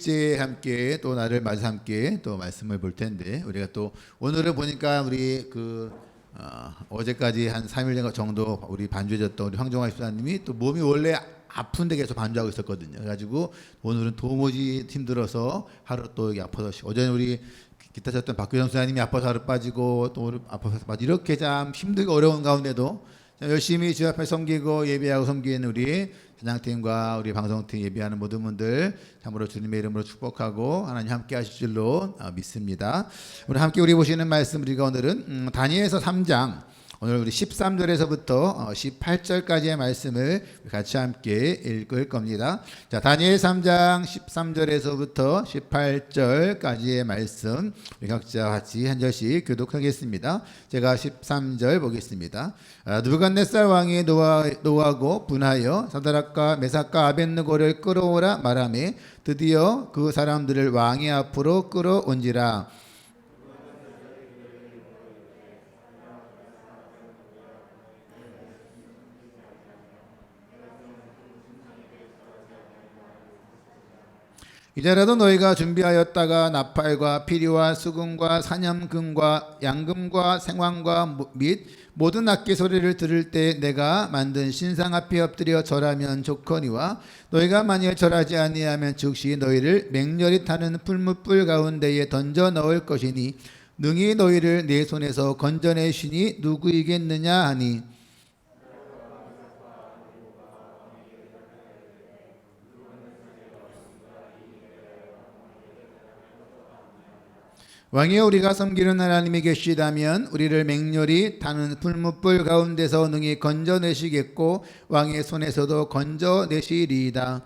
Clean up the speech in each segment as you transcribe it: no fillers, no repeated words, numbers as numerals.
6일째 함께 또 나를 맞아 함께 또 말씀을 볼 텐데, 우리가 또 오늘은 보니까 우리 어제까지 한 3일 정도 우리 반주해줬던 우리 황종화 집사님이 또 몸이 원래 아픈데 계속 반주하고 있었거든요. 그래가지고 오늘은 도무지 힘들어서 하루 또 여기 아파서 어제는 우리 기타 쳤던 박규정 선생님이 아파서 하루 빠지고 또 오늘 아파서 빠지고 이렇게 참 힘들고 어려운 가운데도 열심히 주 앞에 섬기고 예배하고 섬기는 우리 찬양팀과 우리 방송팀 예배하는 모든 분들 참으로 주님의 이름으로 축복하고 하나님 함께 하실 줄로 믿습니다. 우리 보시는 말씀, 우리가 오늘은 다니엘서 3장 오늘 우리 13절에서부터 18절까지의 말씀을 같이 함께 읽을 겁니다. 자, 다니엘 3장 13절에서부터 18절까지의 말씀 우리 각자 같이 한 절씩 교독하겠습니다. 제가 13절 보겠습니다. 느부갓네살 왕이 노하고 분하여 사드락과 메삭과 아벳느고를 끌어오라 말하매 드디어 그 사람들을 왕의 앞으로 끌어온지라. 이제라도 너희가 준비하였다가 나팔과 피리와 수금과 사념금과 양금과 생황과 및 모든 악기 소리를 들을 때 내가 만든 신상 앞에 엎드려 절하면 좋거니와 너희가 만일 절하지 아니하면 즉시 너희를 맹렬히 타는 풀무불 가운데에 던져 넣을 것이니 능히 너희를 내 손에서 건져내시니 누구이겠느냐 하니, 왕이여 우리가 섬기는 하나님이 계시다면 우리를 맹렬히 타는 풀무불 가운데서 능히 건져내시겠고 왕의 손에서도 건져내시리이다.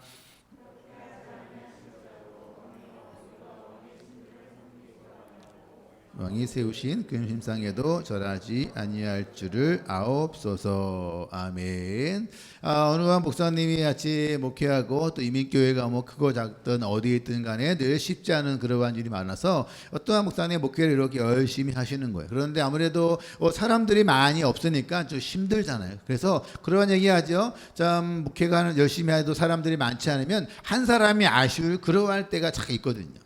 왕이 세우신 그 심상에도 절하지 아니할 줄을 아옵소서. 아멘. 오늘 목사님이 같이 목회하고 또 이민교회가 뭐 크고 작든 어디에 있든 간에 늘 쉽지 않은 그러한 일이 많아서 어떠한 목사님의 목회를 이렇게 열심히 하시는 거예요. 그런데 아무래도 사람들이 많이 없으니까 좀 힘들잖아요. 그래서 그런 얘기하죠. 참 목회가 열심히 해도 사람들이 많지 않으면 한 사람이 아쉬울 그러할 때가 참 있거든요.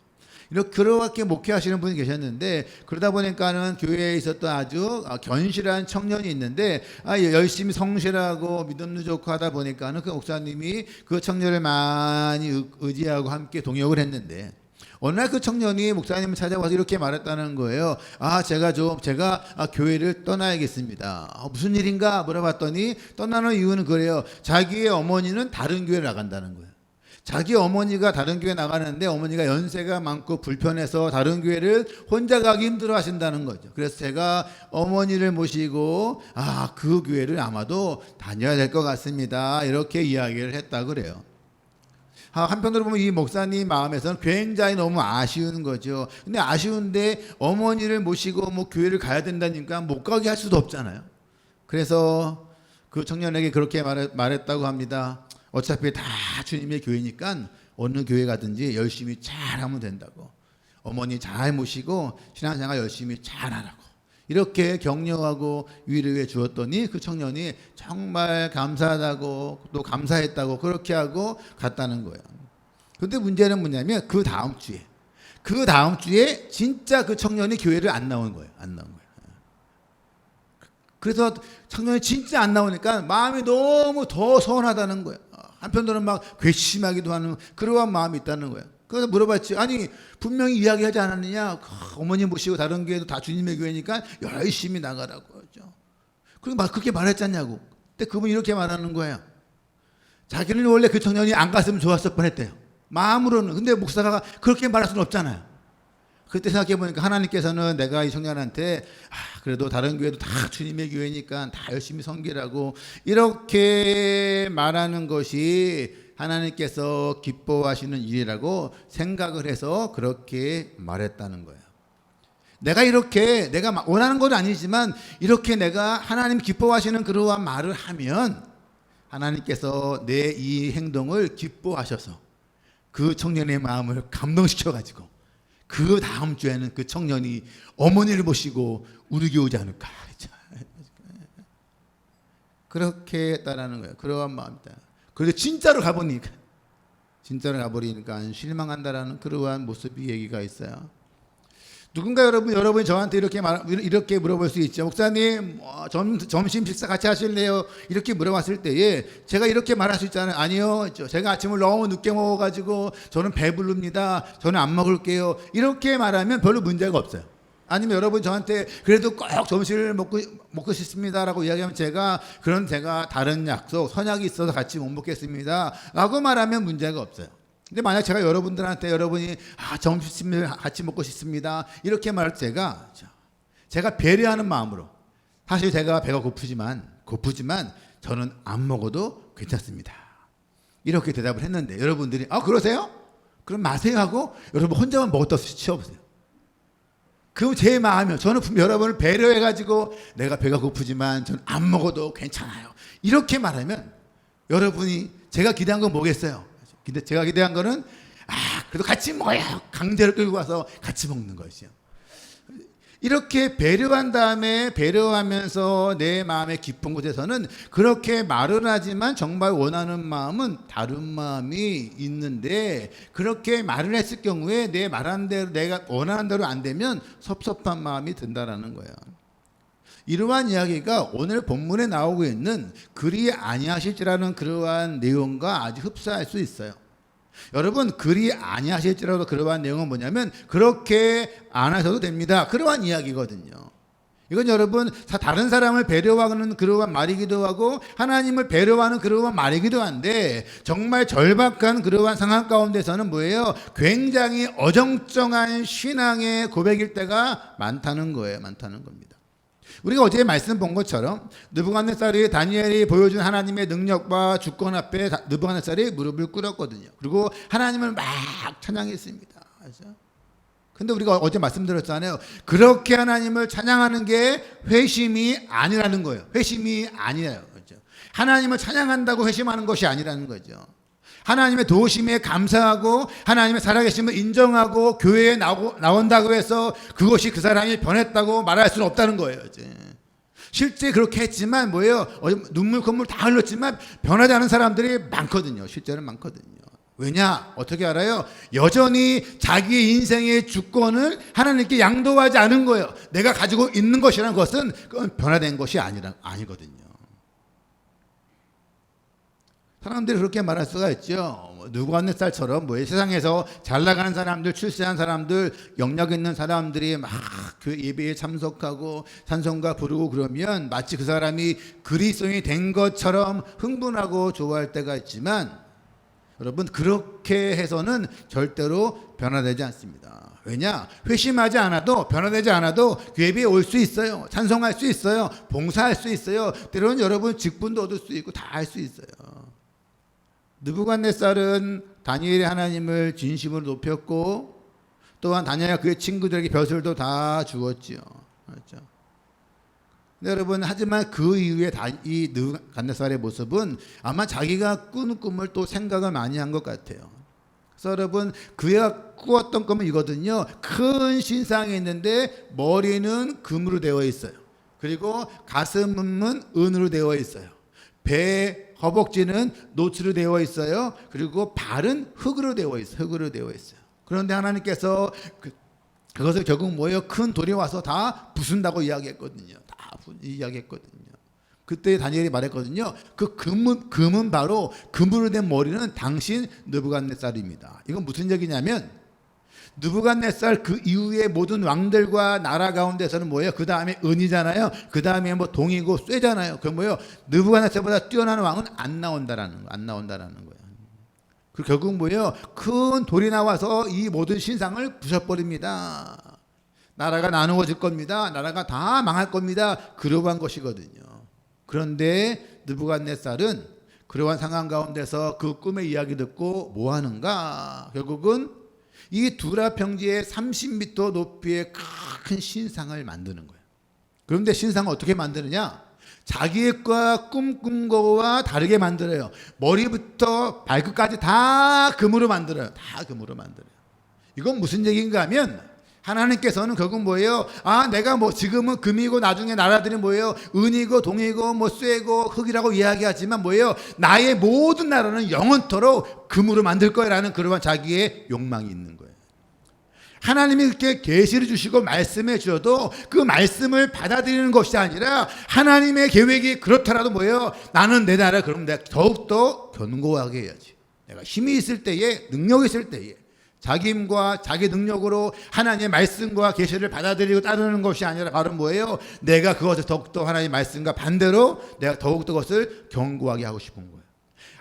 이렇게 그렇게 목회하시는 분이 계셨는데, 그러다 보니까는 교회에 있었던 아주 견실한 청년이 있는데 열심히 성실하고 믿음도 좋고 하다 보니까는 그 목사님이 그 청년을 많이 의지하고 함께 동역을 했는데, 어느 날 그 청년이 목사님을 찾아와서 이렇게 말했다는 거예요. 제가 교회를 떠나야겠습니다. 무슨 일인가 물어봤더니 떠나는 이유는 그래요. 자기의 어머니는 다른 교회를 나간다는 거예요. 자기 어머니가 다른 교회 나가는데 어머니가 연세가 많고 불편해서 다른 교회를 혼자 가기 힘들어 하신다는 거죠. 그래서 제가 어머니를 모시고 그 교회를 아마도 다녀야 될 것 같습니다. 이렇게 이야기를 했다 그래요. 한편으로 보면 이 목사님 마음에서는 굉장히 너무 아쉬운 거죠. 근데 아쉬운데 어머니를 모시고 뭐 교회를 가야 된다니까 못 가게 할 수도 없잖아요. 그래서 그 청년에게 그렇게 말했다고 합니다. 어차피 다 주님의 교회니까 어느 교회 가든지 열심히 잘하면 된다고. 어머니 잘 모시고 신앙생활 열심히 잘하라고. 이렇게 격려하고 위로해 주었더니 그 청년이 정말 감사하다고 또 감사했다고 그렇게 하고 갔다는 거예요. 그런데 문제는 뭐냐면 그 다음 주에 진짜 그 청년이 교회를 안 나온 거예요. 그래서 청년이 진짜 안 나오니까 마음이 너무 더 서운하다는 거예요. 한편으로는 막 괘씸하기도 하는 그러한 마음이 있다는 거예요. 그래서 물어봤지. 아니 분명히 이야기하지 않았느냐. 어머니 모시고 다른 교회도 다 주님의 교회니까 열심히 나가라고 하죠. 그리고 막 그렇게 말했잖냐고. 근데 그분이 이렇게 말하는 거예요. 자기는 원래 그 청년이 안 갔으면 좋았을 뻔했대요. 마음으로는. 근데 목사가 그렇게 말할 수는 없잖아요. 그때 생각해보니까 하나님께서는 내가 이 청년한테 그래도 다른 교회도 다 주님의 교회니까 다 열심히 섬기라고 이렇게 말하는 것이 하나님께서 기뻐하시는 일이라고 생각을 해서 그렇게 말했다는 거예요. 내가 원하는 건 아니지만 이렇게 내가 하나님 기뻐하시는 그러한 말을 하면 하나님께서 내 이 행동을 기뻐하셔서 그 청년의 마음을 감동시켜가지고 그 다음 주에는 그 청년이 어머니를 모시고 우리 교회 오지 않을까. 그렇게 했다라는 거예요. 그러한 마음이다. 그런데 진짜로 가보니까 진짜로 가버리니까 실망한다라는 그러한 모습이 얘기가 있어요. 누군가 여러분이 저한테 이렇게 물어볼 수 있죠. 목사님, 점심 식사 같이 하실래요? 이렇게 물어봤을 때에 제가 이렇게 말할 수 있잖아요. 아니요, 제가 아침을 너무 늦게 먹어가지고 저는 배부릅니다. 저는 안 먹을게요. 이렇게 말하면 별로 문제가 없어요. 아니면 여러분 저한테 그래도 꼭 점심을 먹고 싶습니다라고 이야기하면 제가 다른 약속, 선약이 있어서 같이 못 먹겠습니다라고 말하면 문제가 없어요. 근데 만약 제가 여러분이 점심을 같이 먹고 싶습니다 이렇게 말할 때 제가 배려하는 마음으로, 사실 제가 배가 고프지만 저는 안 먹어도 괜찮습니다 이렇게 대답을 했는데, 여러분들이 그러세요? 그럼 마세요 하고 여러분 혼자만 먹었다 치워보세요. 그럼 제 마음이요, 저는 여러분을 배려해가지고 내가 배가 고프지만 저는 안 먹어도 괜찮아요 이렇게 말하면, 여러분이 제가 기대한 건 뭐겠어요? 근데 제가 기대한 거는 그래도 같이 먹어요, 강제로 끌고 와서 같이 먹는 것이요. 이렇게 배려한 다음에, 배려하면서 내 마음의 깊은 곳에서는 그렇게 말을 하지만 정말 원하는 마음은 다른 마음이 있는데, 그렇게 말을 했을 경우에 내 말한 대로, 내가 원하는 대로 안 되면 섭섭한 마음이 든다라는 거예요. 이러한 이야기가 오늘 본문에 나오고 있는 그리 아니하실지라는 그러한 내용과 아주 흡사할 수 있어요. 여러분, 그리 아니하실지라도 그러한 내용은 뭐냐면 그렇게 안 하셔도 됩니다, 그러한 이야기거든요. 이건 여러분 다른 사람을 배려하는 그러한 말이기도 하고 하나님을 배려하는 그러한 말이기도 한데, 정말 절박한 그러한 상황 가운데서는 뭐예요? 굉장히 어정쩡한 신앙의 고백일 때가 많다는 겁니다. 우리가 어제 말씀 본 것처럼 느부갓네살이 다니엘이 보여준 하나님의 능력과 주권 앞에 느부갓네살이 무릎을 꿇었거든요. 그리고 하나님을 막 찬양했습니다. 근데 우리가 어제 말씀드렸잖아요. 그렇게 하나님을 찬양하는 게 회심이 아니라는 거예요. 회심이 아니에요. 그렇죠? 하나님을 찬양한다고 회심하는 것이 아니라는 거죠. 하나님의 도우심에 감사하고 하나님의 살아계심을 인정하고 교회에 나온다고 해서 그것이 그 사람이 변했다고 말할 수는 없다는 거예요. 실제 그렇게 했지만 뭐예요? 눈물 콧물 다 흘렸지만 변하지 않은 사람들이 많거든요. 실제는 많거든요. 왜냐? 어떻게 알아요? 여전히 자기의 인생의 주권을 하나님께 양도하지 않은 거예요. 내가 가지고 있는 것이라는 것은 그건 변화된 것이 아니거든요. 사람들이 그렇게 말할 수가 있죠. 느부갓네살처럼 세상에서 잘 나가는 사람들, 출세한 사람들, 영역 있는 사람들이 막 교회 예배에 참석하고 찬송가 부르고 그러면 마치 그 사람이 그리스도인이 된 것처럼 흥분하고 좋아할 때가 있지만, 여러분 그렇게 해서는 절대로 변화되지 않습니다. 왜냐? 회심하지 않아도, 변화되지 않아도 예배에 올 수 있어요. 찬송할 수 있어요. 봉사할 수 있어요. 때로는 여러분 직분도 얻을 수 있고 다 할 수 있어요. 느부갓네살은 다니엘이 하나님을 진심으로 높였고, 또한 다니엘과 그의 친구들에게 벼슬도 다 주었지요. 그렇죠? 근데 여러분, 하지만 그 이후에 이 느부갓네살의 모습은 아마 자기가 꾸는 꿈을 또 생각을 많이 한 것 같아요. 그래서 여러분, 그가 꾸었던 꿈은 이거든요. 큰 신상이 있는데 머리는 금으로 되어 있어요. 그리고 가슴은 은으로 되어 있어요. 배 허벅지는 노츠로 되어 있어요. 그리고 발은 흙으로 되어 있어요. 그런데 하나님께서 그것을 결국 뭐예요? 큰 돌이 와서 다 부순다고 이야기했거든요. 그때 다니엘이 말했거든요. 그 금은 바로 금으로 된 머리는 당신 느부갓네살입니다. 이건 무슨 얘기냐면, 느부갓네살 그 이후에 모든 왕들과 나라 가운데서는 뭐예요? 그 다음에 은이잖아요. 그 다음에 동이고 쇠잖아요. 그 뭐예요? 느부갓네살보다 뛰어난 왕은 안 나온다라는 거예요. 그리고 결국 뭐예요? 큰 돌이 나와서 이 모든 신상을 부셔버립니다. 나라가 나누어질 겁니다. 나라가 다 망할 겁니다. 그러한 것이거든요. 그런데 느부갓네살은 그러한 상황 가운데서 그 꿈의 이야기 듣고 뭐 하는가? 결국은 이 두라 평지의 30m 높이의 큰 신상을 만드는 거예요. 그런데 신상을 어떻게 만드느냐? 자기가 꿈꾼 거와 다르게 만들어요. 머리부터 발끝까지 다 금으로 만들어요. 이건 무슨 얘기인가 하면, 하나님께서는 결국 뭐예요? 내가 뭐 지금은 금이고 나중에 나라들이 뭐예요? 은이고 동이고 뭐 쇠고 흙이라고 이야기하지만 뭐예요? 나의 모든 나라는 영원토록 금으로 만들 거라는 그러한 자기의 욕망이 있는 거예요. 하나님이 이렇게 계시를 주시고 말씀해 주셔도 그 말씀을 받아들이는 것이 아니라 하나님의 계획이 그렇더라도 뭐예요? 나는 내 나라 그럼 내가 더욱더 견고하게 해야지. 내가 힘이 있을 때에 능력이 있을 때에 자기 힘과 자기 능력으로 하나님의 말씀과 계시를 받아들이고 따르는 것이 아니라 바로 뭐예요? 내가 그것을 더욱더 하나님의 말씀과 반대로 내가 더욱더 그것을 견고하게 하고 싶은 거예요.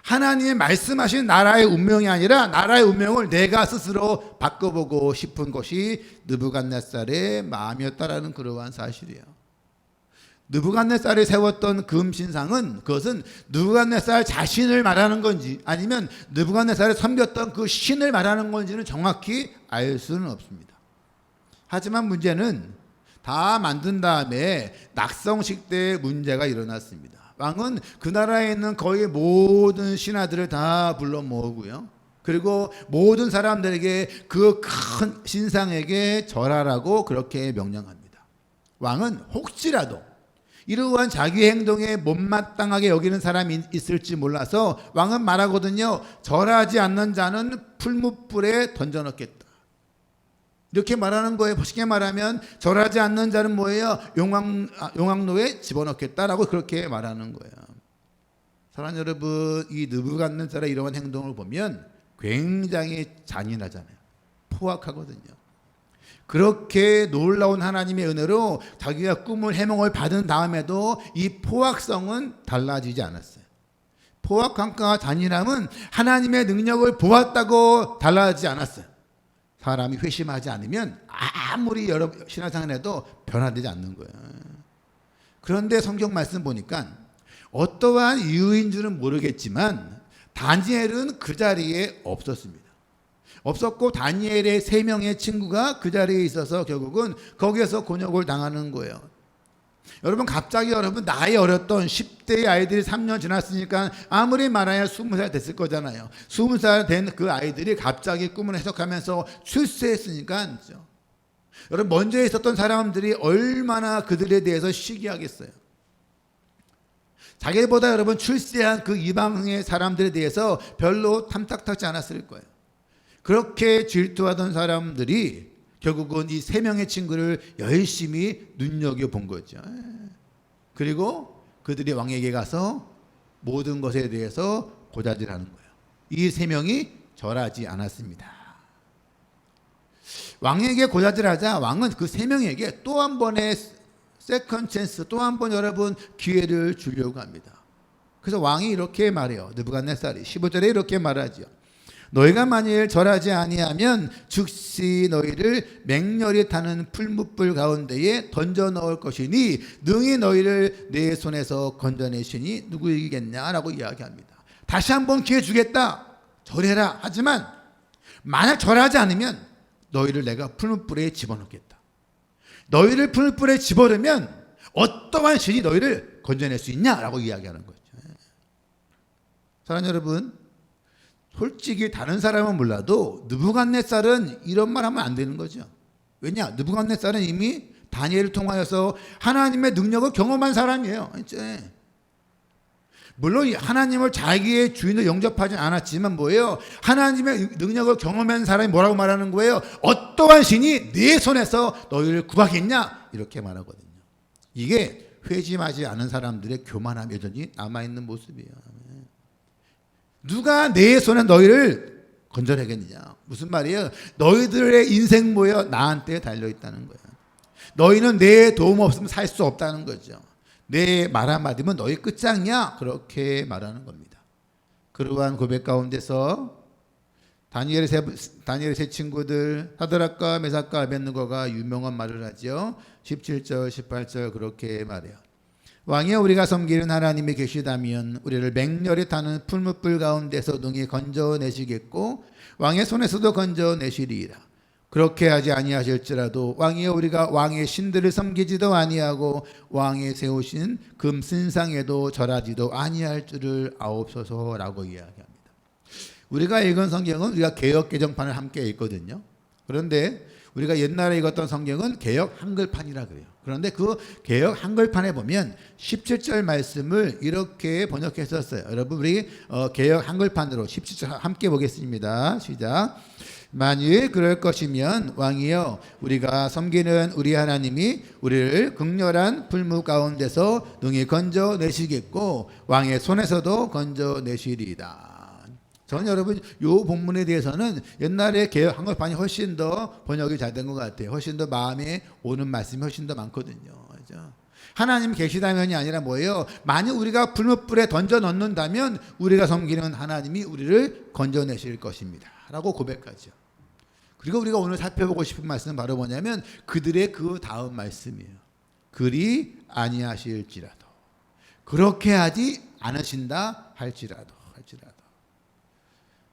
하나님의 말씀하신 나라의 운명이 아니라 나라의 운명을 내가 스스로 바꿔보고 싶은 것이 느부갓네살의 마음이었다라는 그러한 사실이에요. 느부갓네살이 세웠던 금신상은 그것은 느부갓네살 자신을 말하는 건지 아니면 느부갓네살이 섬겼던 그 신을 말하는 건지는 정확히 알 수는 없습니다. 하지만 문제는 다 만든 다음에 낙성식 때 문제가 일어났습니다. 왕은 그 나라에 있는 거의 모든 신하들을 다 불러 모으고요. 그리고 모든 사람들에게 그 큰 신상에게 절하라고 그렇게 명령합니다. 왕은 혹시라도 이러한 자기 행동에 못마땅하게 여기는 사람이 있을지 몰라서 왕은 말하거든요. 절하지 않는 자는 풀무불에 던져넣겠다. 이렇게 말하는 거예요. 쉽게 말하면 절하지 않는 자는 뭐예요? 용왕로에 집어넣겠다라고 그렇게 말하는 거예요. 사랑하는 여러분, 이 느부갓네살의 이러한 행동을 보면 굉장히 잔인하잖아요. 포악하거든요. 그렇게 놀라운 하나님의 은혜로 자기가 꿈을 해몽을 받은 다음에도 이 포악성은 달라지지 않았어요. 포악함과 잔인함은 하나님의 능력을 보았다고 달라지지 않았어요. 사람이 회심하지 않으면 아무리 여러 신앙생활 해도 변화되지 않는 거예요. 그런데 성경 말씀 보니까 어떠한 이유인 줄은 모르겠지만 다니엘은 그 자리에 없었습니다. 없었고 다니엘의 3명의 친구가 그 자리에 있어서 결국은 거기에서 곤욕을 당하는 거예요. 여러분 갑자기 나이 어렸던 10대의 아이들이 3년 지났으니까 아무리 말해야 20살 됐을 거잖아요. 20살 된 그 아이들이 갑자기 꿈을 해석하면서 출세했으니까 여러분 먼저 있었던 사람들이 얼마나 그들에 대해서 시기하겠어요. 자기보다 여러분 출세한 그 이방의 사람들에 대해서 별로 탐탁하지 않았을 거예요. 그렇게 질투하던 사람들이 결국은 이 3명의 친구를 열심히 눈여겨본 거죠. 그리고 그들이 왕에게 가서 모든 것에 대해서 고자질하는 거예요. 이 3명이 절하지 않았습니다. 왕에게 고자질하자 왕은 그 3명에게 또 한 번의 세컨 찬스, 또 한 번 여러분 기회를 주려고 합니다. 그래서 왕이 이렇게 말해요. 느부갓네살이 15절에 이렇게 말하죠. 너희가 만일 절하지 아니하면 즉시 너희를 맹렬히 타는 풀무불 가운데에 던져 넣을 것이니 능히 너희를 내 손에서 건져내시니 누구이겠냐라고 이야기합니다. 다시 한번 기회 주겠다. 절해라. 하지만 만약 절하지 않으면 너희를 내가 풀무불에 집어넣겠다. 너희를 풀무불에 집어넣으면 어떠한 신이 너희를 건져낼 수 있냐라고 이야기하는 거죠. 사랑하는 여러분, 솔직히 다른 사람은 몰라도 느부갓네살은 이런 말 하면 안 되는 거죠. 왜냐? 느부갓네살은 이미 다니엘을 통하여서 하나님의 능력을 경험한 사람이에요. 물론 하나님을 자기의 주인으로 영접하지 않았지만 뭐예요? 하나님의 능력을 경험한 사람이 뭐라고 말하는 거예요? 어떠한 신이 네 손에서 너희를 구하겠냐? 이렇게 말하거든요. 이게 회심하지 않은 사람들의 교만함 여전히 남아있는 모습이에요. 누가 내 손에 너희를 건져내겠느냐? 무슨 말이에요? 너희들의 인생 뭐예요? 나한테 달려있다는 거예요. 너희는 내 도움 없으면 살 수 없다는 거죠. 내 말 한마디면 너희 끝장이야. 그렇게 말하는 겁니다. 그러한 고백 가운데서 다니엘의 세 친구들 사드락과 메삭과 아벳느고가 유명한 말을 하죠. 17절 18절 그렇게 말해요. 왕이여 우리가 섬기는 하나님이 계시다면 우리를 맹렬히 타는 풀무불 가운데서 능히 건져내시겠고 왕의 손에서도 건져내시리이다. 그렇게 하지 아니하실지라도 왕이여 우리가 왕의 신들을 섬기지도 아니하고 왕의 세우신 금신상에도 절하지도 아니할 줄을 아옵소서라고 이야기합니다. 우리가 읽은 성경은 우리가 개역 개정판을 함께 읽거든요. 그런데 우리가 옛날에 읽었던 성경은 개역 한글판이라 그래요. 그런데 그 개역 한글판에 보면 17절 말씀을 이렇게 번역했었어요. 여러분 우리 개역 한글판으로 17절 함께 보겠습니다. 시작. 만일 그럴 것이면 왕이여 우리가 섬기는 우리 하나님이 우리를 극렬한 불무 가운데서 능히 건져내시겠고 왕의 손에서도 건져내시리이다. 저는 여러분 이 본문에 대해서는 옛날에 개역 한글판이 훨씬 더 번역이 잘 된 것 같아요. 훨씬 더 마음에 오는 말씀이 훨씬 더 많거든요. 그렇죠? 하나님 계시다면이 아니라 뭐예요? 만약 우리가 불못불에 던져 넣는다면 우리가 섬기는 하나님이 우리를 건져내실 것입니다 라고 고백하죠. 그리고 우리가 오늘 살펴보고 싶은 말씀은 바로 뭐냐면 그들의 그 다음 말씀이에요. 그리 아니하실지라도 그렇게 하지 않으신다 할지라도.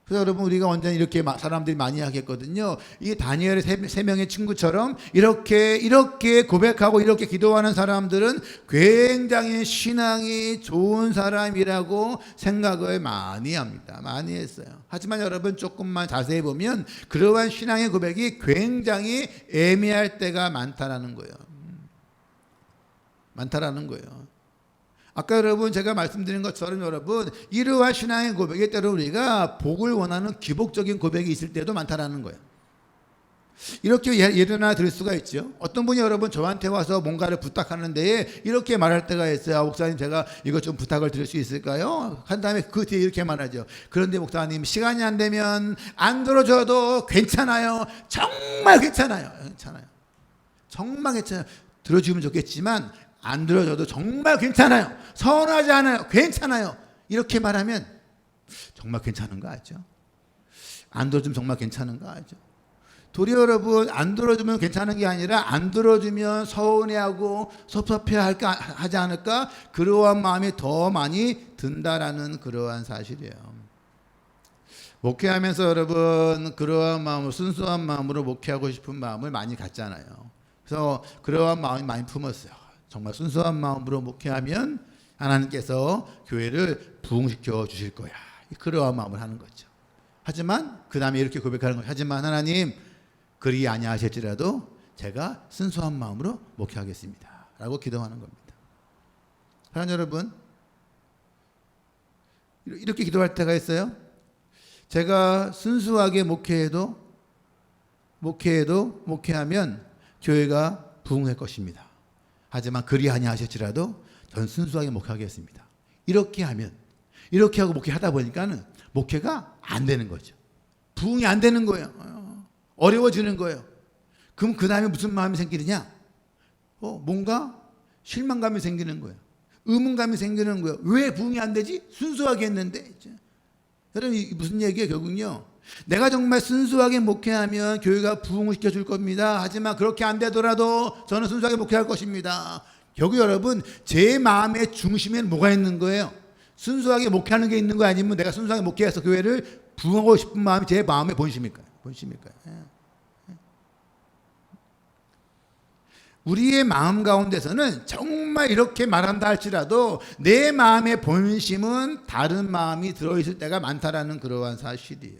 그래서 여러분 우리가 언제나 이렇게 사람들이 많이 하겠거든요. 이 다니엘의 세 명의 친구처럼 이렇게 고백하고 이렇게 기도하는 사람들은 굉장히 신앙이 좋은 사람이라고 생각을 많이 합니다. 많이 했어요. 하지만 여러분 조금만 자세히 보면 그러한 신앙의 고백이 굉장히 애매할 때가 많다라는 거예요. 아까 여러분 제가 말씀드린 것처럼 여러분 이러한 신앙의 고백에 때로 우리가 복을 원하는 기복적인 고백이 있을 때도 많다라는 거예요. 이렇게 예를 하나 들 수가 있죠. 어떤 분이 여러분 저한테 와서 뭔가를 부탁하는데 이렇게 말할 때가 있어요. 목사님 제가 이것 좀 부탁을 드릴 수 있을까요? 한 다음에 그 뒤에 이렇게 말하죠. 그런데 목사님 시간이 안 되면 안 들어줘도 괜찮아요. 정말 괜찮아요. 정말 괜찮아요. 들어주면 좋겠지만 안 들어줘도 정말 괜찮아요. 서운하지 않아요. 괜찮아요. 이렇게 말하면 정말 괜찮은 거 알죠? 안 들어주면 정말 괜찮은 거 알죠? 도리어 여러분 안 들어주면 괜찮은 게 아니라 안 들어주면 서운해하고 섭섭해할까 하지 않을까 그러한 마음이 더 많이 든다라는 그러한 사실이에요. 목회하면서 여러분 그러한 마음으로 순수한 마음으로 목회하고 싶은 마음을 많이 갖잖아요. 그래서 그러한 마음이 많이 품었어요. 정말 순수한 마음으로 목회하면 하나님께서 교회를 부흥시켜 주실 거야. 그러한 마음을 하는 거죠. 하지만 그 다음에 이렇게 고백하는 거예요. 하지만 하나님 그리 아니하실지라도 제가 순수한 마음으로 목회하겠습니다 라고 기도하는 겁니다. 사랑하는 여러분 이렇게 기도할 때가 있어요. 제가 순수하게 목회하면 교회가 부흥할 것입니다. 하지만 그리 아니하실지라도 전 순수하게 목회하겠습니다. 이렇게 하고 목회하다 보니까는 목회가 안 되는 거죠. 부흥이 안 되는 거예요. 어려워지는 거예요. 그럼 그 다음에 무슨 마음이 생기느냐? 뭔가 실망감이 생기는 거예요. 의문감이 생기는 거예요. 왜 부흥이 안 되지? 순수하게 했는데. 여러분 무슨 얘기예요? 결국은요. 내가 정말 순수하게 목회하면 교회가 부흥을 시켜줄 겁니다. 하지만 그렇게 안 되더라도 저는 순수하게 목회할 것입니다. 결국 여러분 제 마음의 중심에는 뭐가 있는 거예요? 순수하게 목회하는 게 있는 거 아니면 내가 순수하게 목회해서 교회를 부흥하고 싶은 마음이 제 마음의 본심일까요? 우리의 마음 가운데서는 정말 이렇게 말한다 할지라도 내 마음의 본심은 다른 마음이 들어있을 때가 많다라는 그러한 사실이에요.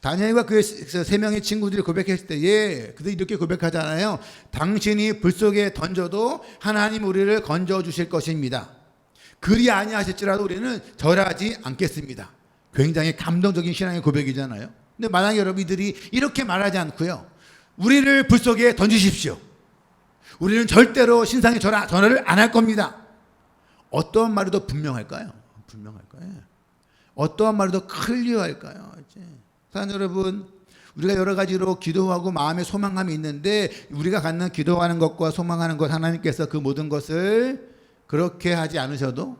다니엘과 그 세 명의 친구들이 고백했을 때에 그들이 이렇게 고백하잖아요. 당신이 불 속에 던져도 하나님 우리를 건져 주실 것입니다. 그리 아니하실지라도 우리는 절하지 않겠습니다. 굉장히 감동적인 신앙의 고백이잖아요. 근데 만약에 여러분들이 이렇게 말하지 않고요. 우리를 불 속에 던지십시오. 우리는 절대로 신상에 전화를 안 할 겁니다. 어떠한 말이 더 분명할까요? 어떠한 말이 더 클리어할까요? 사랑하는 여러분, 우리가 여러 가지로 기도하고 마음에 소망감이 있는데 우리가 갖는 기도하는 것과 소망하는 것 하나님께서 그 모든 것을 그렇게 하지 않으셔도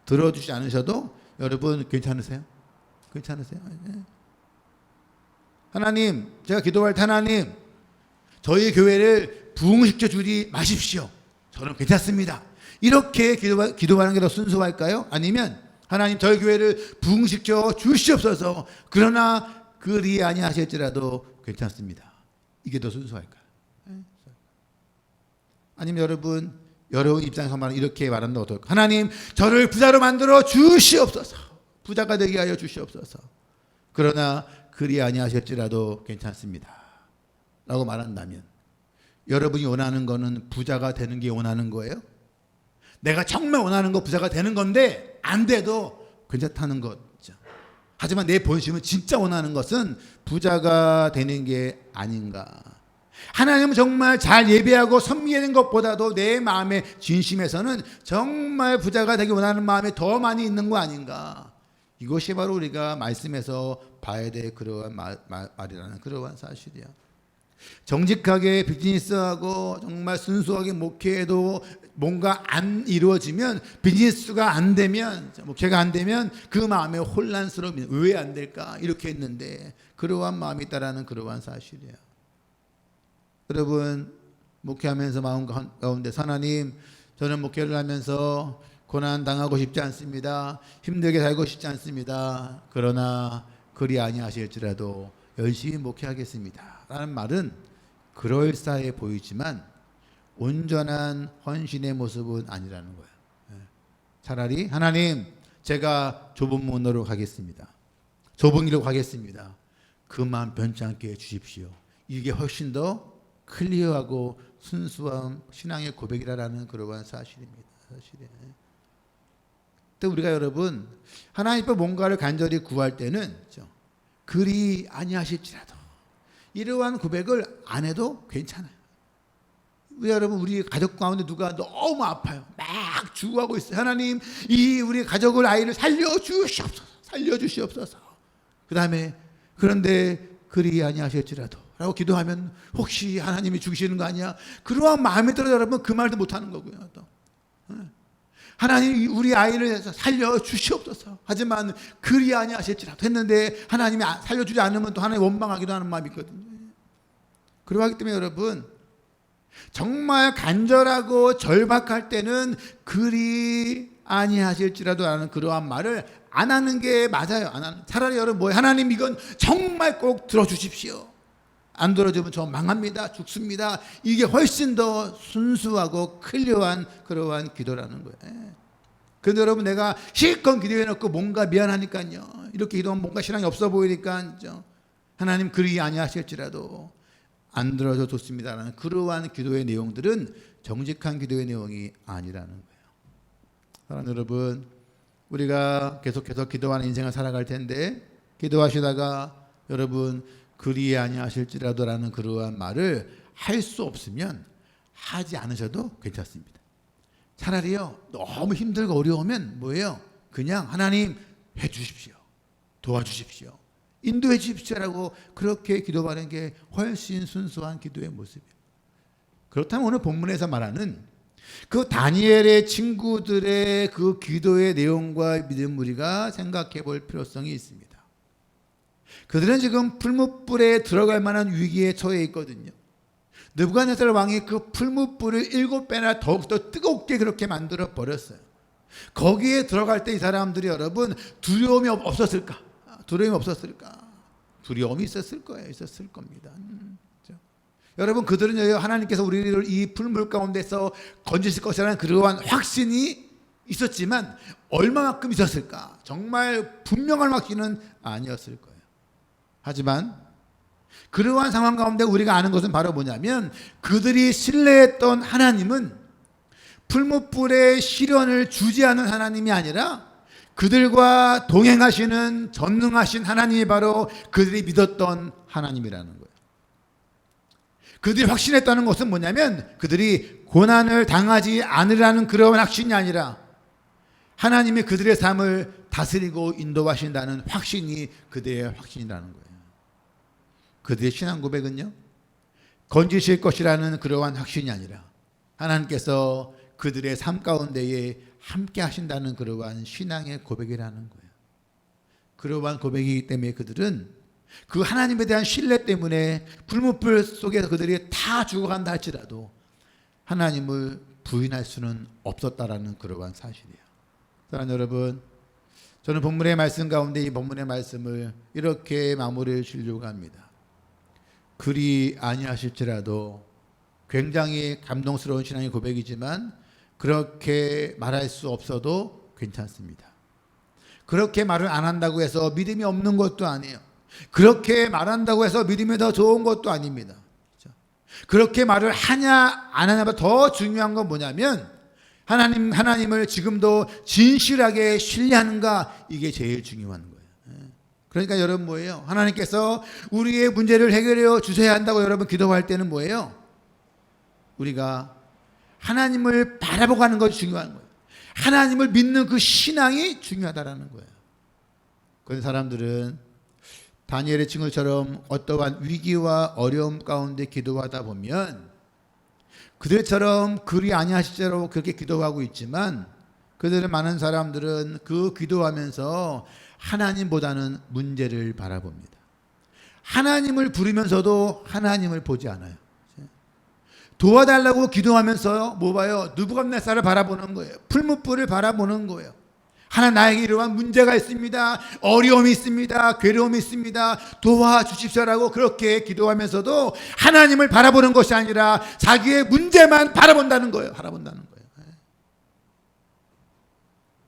들어주지 않으셔도 여러분 괜찮으세요? 하나님, 제가 기도할 때 하나님 저희 교회를 부흥시켜 주지 마십시오. 저는 괜찮습니다. 이렇게 기도하는 게 더 순수할까요? 아니면 하나님 저희 교회를 부흥시켜 주시옵소서. 그러나 그리 아니하실지라도 괜찮습니다. 이게 더 순수할까요? 아니면 여러분 입장에서 말하면 이렇게 말한다 어떨까요? 하나님 저를 부자로 만들어 주시옵소서. 부자가 되게 하여 주시옵소서. 그러나 그리 아니하실지라도 괜찮습니다 라고 말한다면, 여러분이 원하는 거는 부자가 되는 게 원하는 거예요? 내가 정말 원하는 거 부자가 되는 건데 안 돼도 괜찮다는 거죠. 하지만 내 본심은 진짜 원하는 것은 부자가 되는 게 아닌가. 하나님은 정말 잘 예배하고 섬기는 것보다도 내 마음의 진심에서는 정말 부자가 되기 원하는 마음이 더 많이 있는 거 아닌가. 이것이 바로 우리가 말씀에서 봐야 될 그러한 말이라는 그러한 사실이야. 정직하게 비즈니스하고 정말 순수하게 목회해도 뭔가 안 이루어지면, 비즈니스가 안 되면, 목회가 안 되면 그 마음에 혼란스러움이, 왜 안 될까 이렇게 했는데 그러한 마음이 있다라는 그러한 사실이에요. 여러분, 목회하면서 마음 가운데 하나님, 저는 목회를 하면서 고난 당하고 싶지 않습니다. 힘들게 살고 싶지 않습니다. 그러나 그리 아니하실지라도 열심히 목회하겠습니다 라는 말은 그럴싸해 보이지만 온전한 헌신의 모습은 아니라는 거예요. 차라리 하나님, 제가 좁은 문으로 가겠습니다. 좁은 길로 가겠습니다. 그 마음 변치 않게 해주십시오. 이게 훨씬 더 클리어하고 순수한 신앙의 고백이라는 그러한 사실입니다. 사실이에요. 또 우리가 여러분, 하나님 앞에 뭔가를 간절히 구할 때는 그리 아니하실지라도 이러한 고백을 안 해도 괜찮아요. 여러분, 우리 가족 가운데 누가 너무 아파요. 막 주고하고 있어요. 하나님, 이 우리 가족을, 아이를 살려주시옵소서. 그 다음에 그런데 그리 아니하실지라도 라고 기도하면 혹시 하나님이 죽이시는 거 아니야? 그러한 마음에 들어 여러분 그 말도 못하는 거고요. 또 하나님, 우리 아이를 살려주시옵소서. 하지만 그리 아니하실지라도 했는데 하나님이 살려주지 않으면 또 하나님 원망하기도 하는 마음이 있거든요. 그러하기 때문에 여러분, 정말 간절하고 절박할 때는 그리 아니하실지라도 라는 그러한 말을 안 하는 게 맞아요. 차라리 여러분, 뭐예요? 하나님, 이건 정말 꼭 들어주십시오. 안 들어주면 저 망합니다. 죽습니다. 이게 훨씬 더 순수하고 클리어한 그러한 기도라는 거예요. 그런데 여러분, 내가 실컷 기도해놓고 뭔가 미안하니까요, 이렇게 기도하면 뭔가 신앙이 없어 보이니까 하나님 그리 아니하실지라도 안 들어줘 좋습니다라는 그러한 기도의 내용들은 정직한 기도의 내용이 아니라는 거예요. 사랑하는 여러분, 우리가 계속해서 기도하는 인생을 살아갈 텐데, 기도하시다가 여러분 그리 아니하실지라도라는 그러한 말을 할 수 없으면 하지 않으셔도 괜찮습니다. 차라리요, 너무 힘들고 어려우면 뭐예요? 그냥 하나님 해주십시오, 도와주십시오, 인도해 주십시오라고 그렇게 기도하는 게 훨씬 순수한 기도의 모습이에요. 그렇다면 오늘 본문에서 말하는 그 다니엘의 친구들의 그 기도의 내용과 믿음, 우리가 생각해 볼 필요성이 있습니다. 그들은 지금 풀무불에 들어갈 만한 위기에 처해 있거든요. 느부갓네살 왕이 그 풀무불을 7배나 더욱더 뜨겁게 그렇게 만들어 버렸어요. 거기에 들어갈 때 이 사람들이 여러분 두려움이 없었을까? 두려움이 없었을까? 두려움이 있었을 거예요. 있었을 겁니다. 여러분, 그들은 하나님께서 우리를 이 풀물 가운데서 건지실 것이라는 그러한 확신이 있었지만 얼마만큼 있었을까? 정말 분명한 확신은 아니었을 거예요. 하지만 그러한 상황 가운데 우리가 아는 것은 바로 뭐냐면, 그들이 신뢰했던 하나님은 풀무불의 시련을 주지 않은 하나님이 아니라 그들과 동행하시는 전능하신 하나님이 바로 그들이 믿었던 하나님이라는 거예요. 그들이 확신했다는 것은 뭐냐면, 그들이 고난을 당하지 않으라는 그런 확신이 아니라 하나님이 그들의 삶을 다스리고 인도하신다는 확신이 그들의 확신이라는 거예요. 그들의 신앙 고백은요, 건지실 것이라는 그러한 확신이 아니라 하나님께서 그들의 삶 가운데에 함께 하신다는 그러한 신앙의 고백이라는 거예요. 그러한 고백이기 때문에 그들은 그 하나님에 대한 신뢰 때문에 불무불 속에서 그들이 다 죽어간다 할지라도 하나님을 부인할 수는 없었다라는 그러한 사실이에요. 사랑하는 여러분, 저는 본문의 말씀 가운데 이 본문의 말씀을 이렇게 마무리를 지으려고 합니다. 그리 아니하실지라도, 굉장히 감동스러운 신앙의 고백이지만 그렇게 말할 수 없어도 괜찮습니다. 그렇게 말을 안 한다고 해서 믿음이 없는 것도 아니에요. 그렇게 말한다고 해서 믿음이 더 좋은 것도 아닙니다. 그렇게 말을 하냐 안 하냐보다 더 중요한 건 뭐냐면 하나님을 지금도 진실하게 신뢰하는가, 이게 제일 중요한 거예요. 그러니까 여러분 뭐예요? 하나님께서 우리의 문제를 해결해 주셔야 한다고 여러분 기도할 때는 뭐예요? 우리가 하나님을 바라보고 하는 것이 중요한 거예요. 하나님을 믿는 그 신앙이 중요하다라는 거예요. 그런 사람들은 다니엘의 친구처럼 어떠한 위기와 어려움 가운데 기도하다 보면 그들처럼 그리 아니하시자로 그렇게 기도하고 있지만, 그들은 많은 사람들은 그 기도하면서 하나님보다는 문제를 바라봅니다. 하나님을 부르면서도 하나님을 보지 않아요. 도와달라고 기도하면서 뭐 봐요? 느부갓네살을 바라보는 거예요. 풀무불을 바라보는 거예요. 하나님, 나에게 이러한 문제가 있습니다. 어려움이 있습니다. 괴로움이 있습니다. 도와주십시오라고 그렇게 기도하면서도 하나님을 바라보는 것이 아니라 자기의 문제만 바라본다는 거예요. 바라본다는 거예요.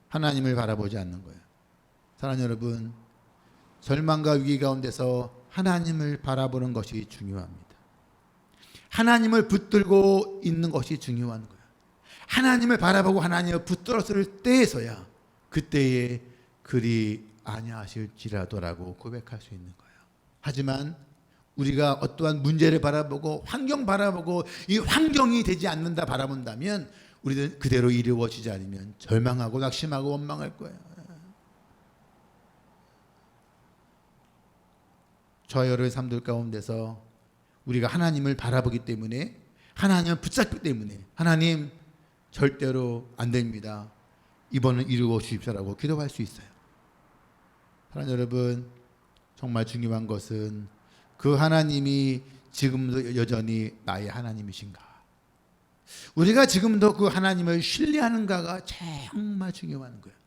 하나님을 바라보지 않는 거예요. 사랑하는 여러분, 절망과 위기 가운데서 하나님을 바라보는 것이 중요합니다. 하나님을 붙들고 있는 것이 중요한 거예요. 하나님을 바라보고 하나님을 붙들었을 때에서야 그때에 그리 아니하실지라도라고 고백할 수 있는 거예요. 하지만 우리가 어떠한 문제를 바라보고 환경 바라보고 이 환경이 되지 않는다 바라본다면 우리는 그대로 이루어지지 않으면 절망하고 낙심하고 원망할 거예요. 저와 여러분의 삶들 가운데서 우리가 하나님을 바라보기 때문에, 하나님을 붙잡기 때문에 하나님 절대로 안 됩니다, 이번은 이루어 주십시오라고 기도할 수 있어요. 사랑하는 여러분, 정말 중요한 것은 그 하나님이 지금도 여전히 나의 하나님이신가, 우리가 지금도 그 하나님을 신뢰하는가가 정말 중요한 거예요.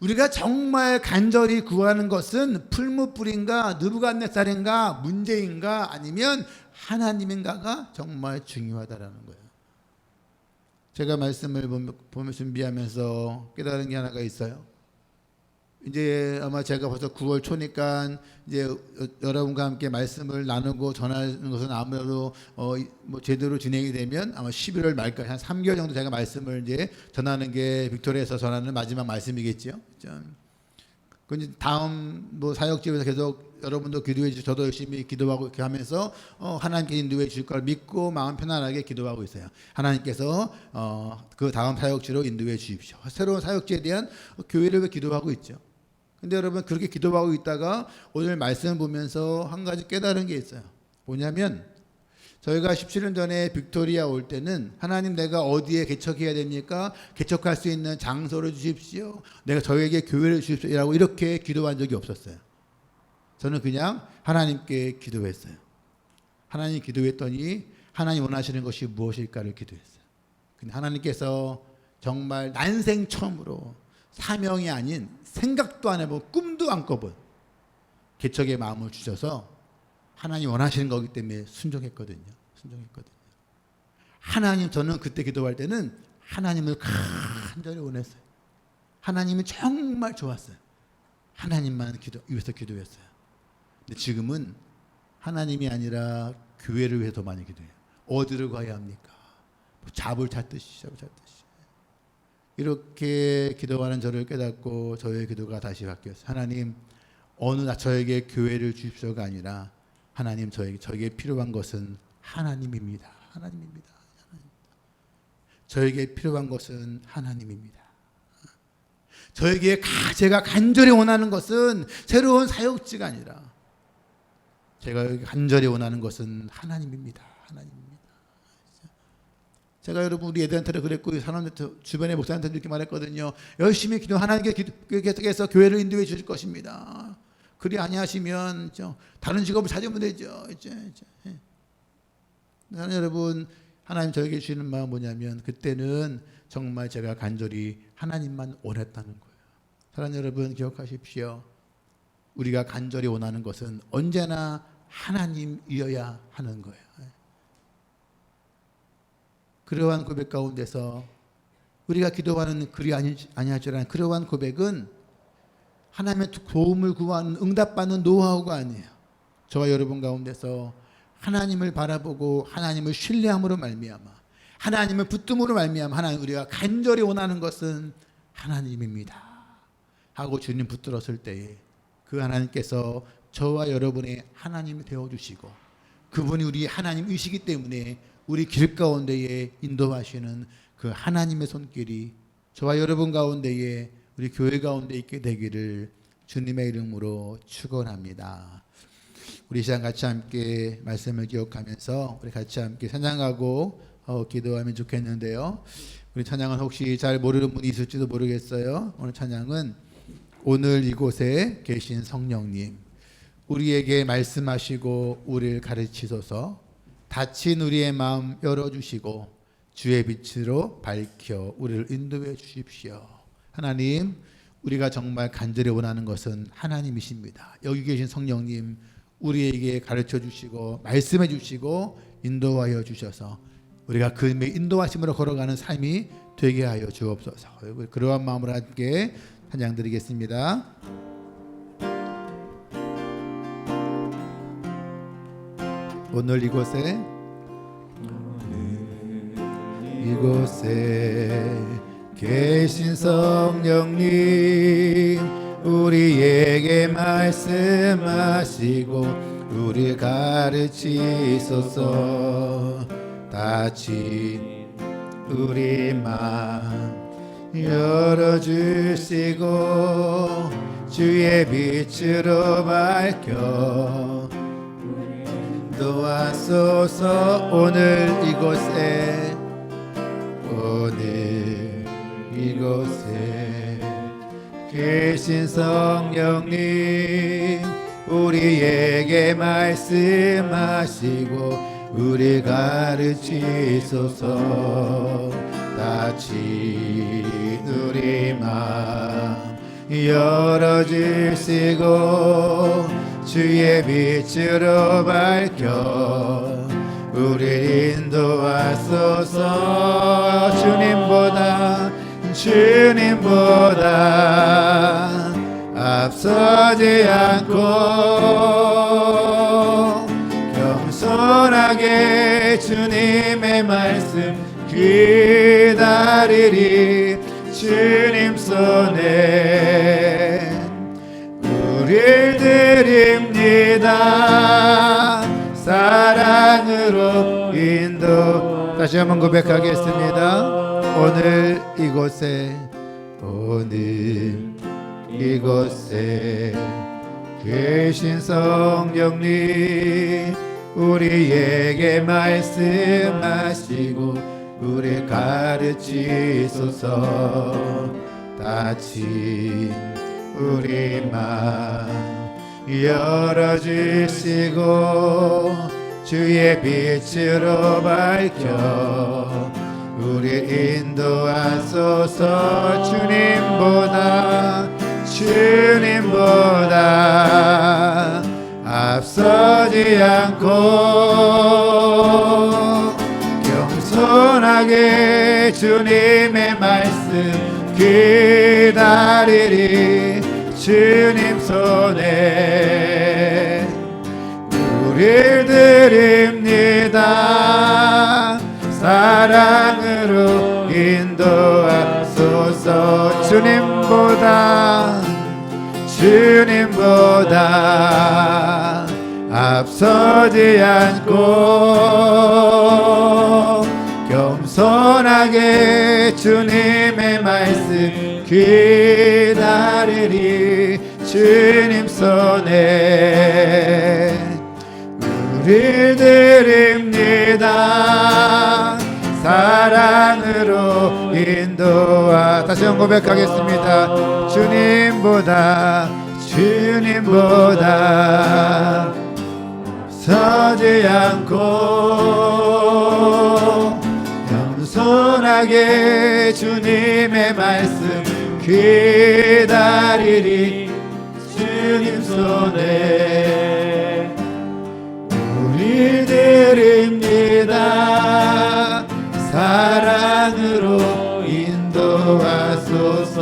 우리가 정말 간절히 구하는 것은 풀무불인가 느부갓네살인가 문제인가 아니면 하나님인가가 정말 중요하다라는 거예요. 제가 말씀을 보면 준비하면서 깨달은 게 하나가 있어요. 이제 아마 제가 벌써 9월 초니까 이제 여러분과 함께 말씀을 나누고 전하는 것은 아무래도 뭐 제대로 진행이 되면 아마 11월 말까지 한 3개월 정도 제가 말씀을 이제 전하는 게 빅토리아에서 전하는 마지막 말씀이겠죠. 그 다음 뭐 사역지에서 계속 여러분도 기도해 주시고 저도 열심히 기도하고 이렇게 하면서 하나님께 인도해 주실 걸 믿고 마음 편안하게 기도하고 있어요. 하나님께서 그 다음 사역지로 인도해 주십시오. 새로운 사역지에 대한 교회를 기도하고 있죠. 근데 여러분, 그렇게 기도하고 있다가 오늘 말씀 보면서 한 가지 깨달은 게 있어요. 뭐냐면 저희가 17년 전에 빅토리아 올 때는 하나님, 내가 어디에 개척해야 됩니까? 개척할 수 있는 장소를 주십시오. 내가 저에게 교회를 주십시오. 이렇게 기도한 적이 없었어요. 저는 그냥 하나님께 기도했어요. 하나님 기도했더니 하나님 원하시는 것이 무엇일까를 기도했어요. 근데 하나님께서 정말 난생 처음으로 사명이 아닌 생각도 안 해본 꿈도 안 꿔본 개척의 마음을 주셔서 하나님 원하시는 거기 때문에 순종했거든요. 하나님, 저는 그때 기도할 때는 하나님을 간절히 원했어요. 하나님이 정말 좋았어요. 하나님만 위해서 기도했어요. 근데 지금은 하나님이 아니라 교회를 위해서 더 많이 기도해요. 어디를 가야 합니까? 잡을 찾듯이. 이렇게 기도하는 저를 깨닫고 저의 기도가 다시 바뀌었어요. 하나님, 저에게 교회를 주십시오가 아니라 하나님, 저에게 필요한 것은 하나님입니다. 저에게 필요한 것은 하나님입니다. 제가 간절히 원하는 것은 새로운 사역지가 아니라 제가 간절히 원하는 것은 하나님입니다. 제가 여러분, 우리 애들한테도 그랬고 사람들 주변의 목사한테도 이렇게 말했거든요. 열심히 기도, 하나님께 계속해서 교회를 인도해 주실 것입니다. 그리 아니하시면 다른 직업을 찾으면 되죠. 나는 여러분, 하나님 저에게 주시는 마음은 뭐냐면 그때는 정말 제가 간절히 하나님만 원했다는 거예요. 사랑하는 여러분, 기억하십시오. 우리가 간절히 원하는 것은 언제나 하나님이어야 하는 거예요. 그러한 고백 가운데서 우리가 기도하는 그리 아니할 줄 아는 그러한 고백은 하나님의 도움을 구하는 응답받는 노하우가 아니에요. 저와 여러분 가운데서 하나님을 바라보고 하나님을 신뢰함으로 말미암아 하나님을 붙듦으로 말미암아 하나님 우리가 간절히 원하는 것은 하나님입니다 하고 주님 붙들었을 때에 그 하나님께서 저와 여러분의 하나님이 되어주시고 그분이 우리 하나님이시기 때문에 우리 길 가운데에 인도하시는 그 하나님의 손길이 저와 여러분 가운데에 우리 교회 가운데 있게 되기를 주님의 이름으로 축원합니다. 우리 시간 같이 함께 말씀을 기억하면서 우리 같이 함께 찬양하고 기도하면 좋겠는데요. 우리 찬양은 혹시 잘 모르는 분이 있을지도 모르겠어요. 오늘 찬양은 오늘 이곳에 계신 성령님 우리에게 말씀하시고 우리를 가르치소서 닫힌 우리의 마음 열어주시고 주의 빛으로 밝혀 우리를 인도해 주십시오. 하나님 우리가 정말 간절히 원하는 것은 하나님이십니다. 여기 계신 성령님 우리에게 가르쳐 주시고 말씀해 주시고 인도하여 주셔서 우리가 그 인도하심으로 걸어가는 삶이 되게 하여 주옵소서. 그러한 마음으로 함께 찬양 드리겠습니다. 오늘 이곳에 계신 성령님 우리에게 말씀하시고 우리 가르치소서 닫힌 우리 마음 열어주시고 주의 빛으로 밝혀 인도하소서 오늘 이곳에 계신 성령님 우리에게 말씀하시고 우리 가르치소서 닫힌 우리 마음 열어주시고 주의 빛으로 밝혀 우리 인도하소서 주님보다 앞서지 않고 겸손하게 주님의 말씀 기다리리 주님 손에 우릴 드립니다 사랑으로 인도 다시 한번 고백하겠습니다. 오늘 이곳에 계신 성령님 우리에게 말씀하시고 우리 가르치소서 닫힌 우리 마음 열어주시고 주의 빛으로 밝혀 우리 인도하소서 주님보다 앞서지 않고 겸손하게 주님의 말씀 기다리리 주님 손에 우릴 드립니다 사랑으로 인도하소서 주님보다 앞서지 않고 겸손하게 주님의 말씀 기다리리 주님 손에 우릴 드립니다 사랑으로 인도하 다시 한번 고백하겠습니다. 주님보다 서지 않고 겸손하게 주님의 말씀 기다리리 주님 손에 우리 드립니다 사랑으로 인도하소서.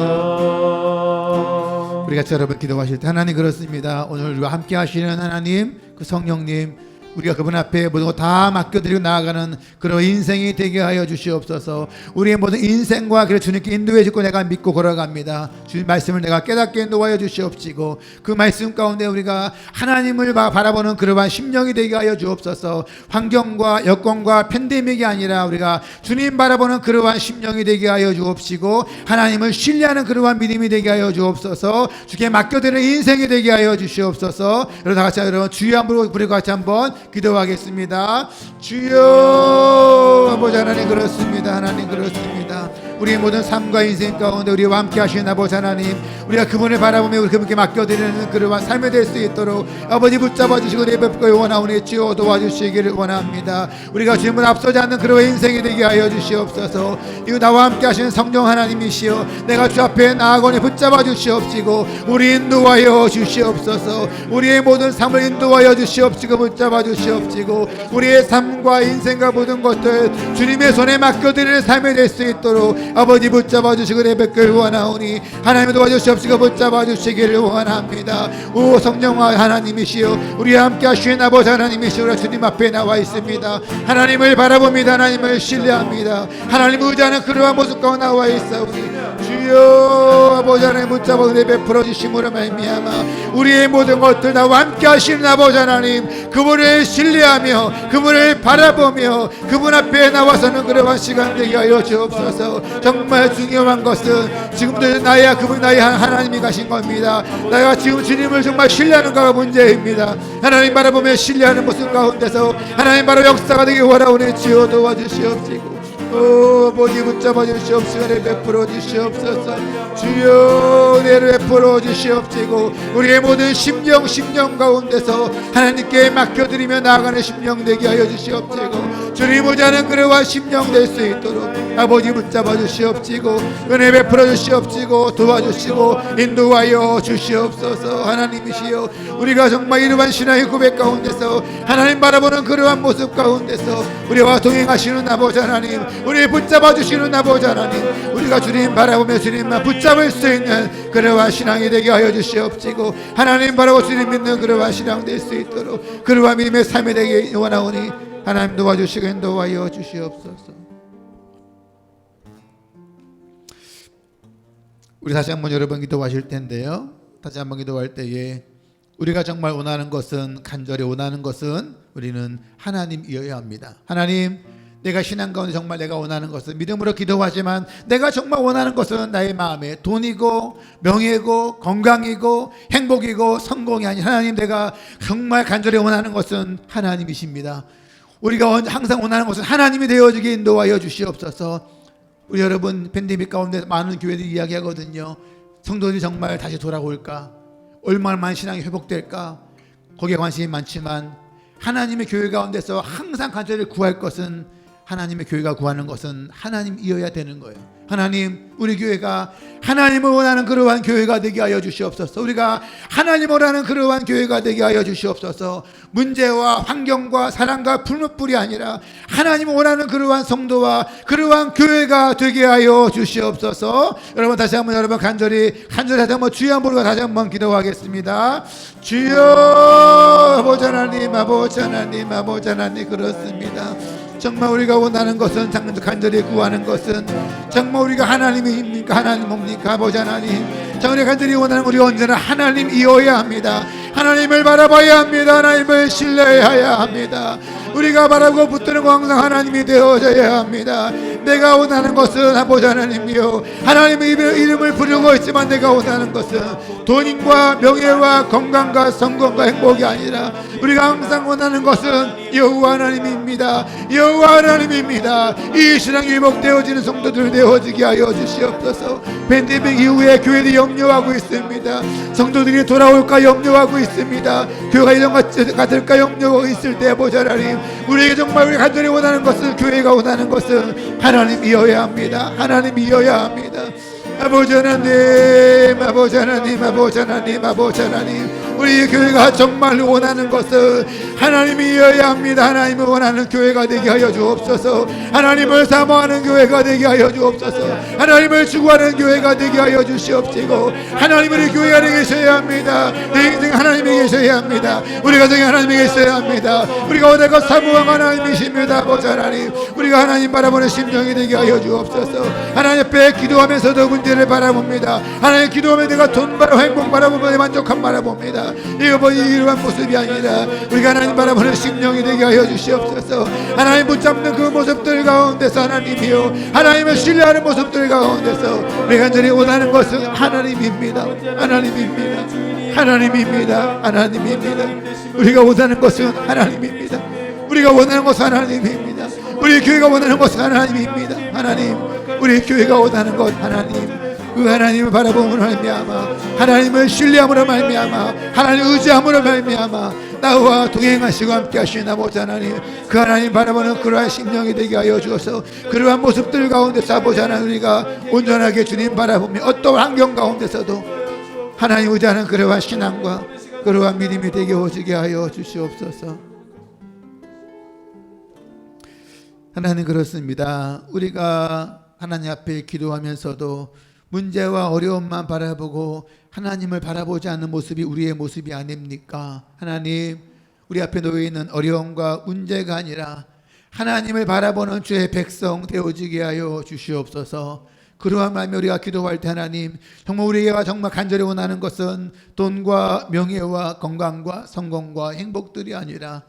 우리 같이 여러분 기도하실 때 하나님 그렇습니다. 오늘 우리와 함께 하시는 하나님 그 성령님 우리가 그분 앞에 모든 것 다 맡겨드리고 나아가는 그런 인생이 되게 하여 주시옵소서. 우리의 모든 인생과 그래 주님께 인도해 주고 내가 믿고 걸어갑니다. 주님 말씀을 내가 깨닫게 인도하여 주시옵시고 그 말씀 가운데 우리가 하나님을 바라보는 그러한 심령이 되게 하여 주옵소서. 환경과 여건과 팬데믹이 아니라 우리가 주님 바라보는 그러한 심령이 되게 하여 주옵시고 하나님을 신뢰하는 그러한 믿음이 되게 하여 주옵소서. 주께 맡겨드리는 인생이 되게 하여 주시옵소서. 여러분 다 같이 여러분 주여 한번 부르고 같이 한번 기도하겠습니다. 주여 아버지 하나님 그렇습니다. 하나님 그렇습니다. 우리의 모든 삶과 인생 가운데 우리와 함께 하시는 아버지 하나님 우리가 그분을 바라보며 우리 그분께 맡겨드리는 그러한 삶이 될 수 있도록 아버지 붙잡아 주시고 내뵙고 원하오니 주여 도와주시기를 원합니다. 우리가 주님을 앞서지 않는 그러한 인생이 되게 하여 주시옵소서. 이거 나와 함께 하시는 성령 하나님이시여 내가 주 앞에 나아가니 붙잡아 주시옵시고 우리 인도하여 주시옵소서. 우리의 모든 삶을 인도하여 주시옵시고 붙잡아 주시옵시고 우리의 삶과 인생과 모든 것들 주님의 손에 맡겨드릴 삶이 될 수 있도록 아버지 붙잡아 주시고 내뵙길 원하오니 하나님 도와주시옵시고 붙잡아 주시기를 원합니다. 오 성령 하나님이시여 우리와 함께 하시는 아버지 하나님이시여 우리가 주님 앞에 나와 있습니다. 하나님을 바라봅니다. 하나님을 신뢰합니다. 하나님을 의지하는 그러한 모습 가운데 나와 있사오니 주여 아버지 하나님 붙잡아 은혜 베풀어 주심으로 말미암아 우리의 모든 것들 나와 함께 하시는 아버지 하나님 그분을 신뢰하며 그분을 바라보며 그분 앞에 나와서는 그러한 시간 되게 하여 주옵소서. 정말 중요한 것은 지금도 나야 그분 나의 하나님이 가신 겁니다. 내가 지금 주님을 정말 신뢰하는가가 문제입니다. 하나님 바라보며 신뢰하는 모습 가운데서 하나님 바로 역사가 되기 원하오니 주여 도와주시옵시고 아버지 붙잡아 주시옵시고 은혜 베풀어 주시옵소서. 주여 은혜를 베풀어 주시옵시고 우리의 모든 심령 가운데서 하나님께 맡겨드리며 나아가는 심령 되게 하여 주시옵시고 주님 의지하는 그러한 심령 될 수 있도록 아버지 붙잡아 주시옵시고 은혜 베풀어 주시옵시고 도와주시고 인도하여 주시옵소서. 하나님이시여 우리가 정말 이러한 신앙의 고백 가운데서 하나님 바라보는 그러한 모습 가운데서 우리와 동행하시는 아버지 하나님 우리 붙잡아 주시는 아버지 하나님 우리가 주님 바라보며 주님만 붙잡을 수 있는 그러한 신앙이 되게 하여 주시옵시고 하나님 바라보 주님 믿는 그러한 신앙 될 수 있도록 그러한 믿음의 삶이 되게 원하오니 하나님 도와주시고 인도하여 주시옵소서. 우리 다시 한번 여러분 기도하실 텐데요. 다시 한번 기도할 때에 우리가 정말 원하는 것은 간절히 원하는 것은 우리는 하나님이어야 합니다. 하나님 내가 신앙 가운데 정말 내가 원하는 것은 믿음으로 기도하지만 내가 정말 원하는 것은 나의 마음에 돈이고 명예고 건강이고 행복이고 성공이 아닌 하나님 내가 정말 간절히 원하는 것은 하나님이십니다. 우리가 항상 원하는 것은 하나님이 되어주게 인도하여 주시옵소서. 우리 여러분 팬데믹 가운데 많은 교회들이 이야기하거든요. 성도들이 정말 다시 돌아올까? 얼마나 신앙이 회복될까? 거기에 관심이 많지만 하나님의 교회 가운데서 항상 간절히 구할 것은 하나님의 교회가 구하는 것은 하나님이어야 되는 거예요. 하나님 우리 교회가 하나님을 원하는 그러한 교회가 되게 하여 주시옵소서. 우리가 하나님을 원하는 그러한 교회가 되게 하여 주시옵소서. 문제와 환경과 사랑과 불못불이 아니라 하나님을 원하는 그러한 성도와 그러한 교회가 되게 하여 주시옵소서. 여러분 다시 한번 여러분 간절히 다시 한번 주여 한번 부르고 다시 한번 기도하겠습니다. 주여 아버지 하나님 아버지 하나님 아버지 하나님 그렇습니다. 정말 우리가 원하는 것은 간절히 구하는 것은 정말 우리가 하나님입니까? 하나님 뭡니까? 아버지 하나님 정말 간절히 원하는 우리 언제나 하나님이어야 합니다. 하나님을 바라봐야 합니다. 하나님을 신뢰해야 합니다. 우리가 바라고 붙드는 거 항상 하나님이 되어져야 합니다. 내가 원하는 것은 아버지 하나님이요 하나님의 이름을 부르고 있지만 내가 원하는 것은 돈과 명예와 건강과 성공과 행복이 아니라 우리가 항상 원하는 것은 여호와 하나님입니다. 여호와 하나님입니다. 이 신앙이 회복되어지는 성도들 되어지게 하여 주시옵소서. 팬데믹 이후에 교회들이 염려하고 있습니다. 성도들이 돌아올까 염려하고 있습니다. 교회가 이런 것 같을까 염려하고 있을 때 아버지 하나님 우리에게 정말 우리 간절히 원하는 것은 교회가 원하는 것은 하나님이어야 합니다. 하나님이어야 합니다. 아버지 하나님 아버지 하나님 아버지 하나님 아버지 하나님 우리 교회가 정말 원하는 것은 하나님이어야 합니다. 하나님을 원하는 교회가 되게 하여 주옵소서. 하나님을 사모하는 교회가 되게 하여 주옵소서. 하나님을 추구하는 교회가 되게 하여 주시옵시고, 하나님의 교회 안에 계셔야 합니다. 내 인생 하나님이 계셔야 합니다. 우리 가정에 하나님이 계셔야 합니다. 우리가 오늘껏 사모한 하나님이십니다. 아버지 하나님, 우리가 하나님 바라보는 심정이 되게 하여 주옵소서. 하나님 앞에 기도하면서도 문제를 바라봅니다. 하나님 기도하면 내가 돈 바라보고 행복 바라보며 만족함 바라봅니다. 이거 이러한 모습이 아니라 우리가 하나님 바라보는 심령이 되게 하여 주시옵소서. 하나님 붙잡는 그 모습들 가운데서 하나님이요, 하나님을 신뢰하는 모습들 가운데서 우리가 간절히 원하는 것은 하나님입니다. 하나님입니다. 하나님입니다. 하나님입니다. 우리가 원하는 것은 하나님입니다. 우리가 원하는 것은 하나님입니다. 우리 교회가 원하는 것은 하나님입니다. 하나님, 우리 교회가 원하는 것 하나님, 그 하나님을 바라보므로 말미암아, 하나님을 신뢰함으로 말미암아, 하나님 의지함으로 말미암아 나와 동행하시고 함께 하시는 아버지 하나님, 그 하나님 바라보는 그러한 심령이 되게 하여 주어서 그러한 모습들 가운데서 아버지 하나님 우리가 온전하게 주님 바라보며 어떠한 환경 가운데서도 하나님 의지하는 그러한 신앙과 그러한 믿음이 되게 오시게 하여 주시옵소서. 하나님, 그렇습니다. 우리가 하나님 앞에 기도하면서도 문제와 어려움만 바라보고 하나님을 바라보지 않는 모습이 우리의 모습이 아닙니까? 하나님, 우리 앞에 놓여있는 어려움과 문제가 아니라 하나님을 바라보는 주의 백성 되어지게 하여 주시옵소서. 그러한 마음에 우리가 기도할 때 하나님, 정말 우리가 정말 간절히 원하는 것은 돈과 명예와 건강과 성공과 행복들이 아니라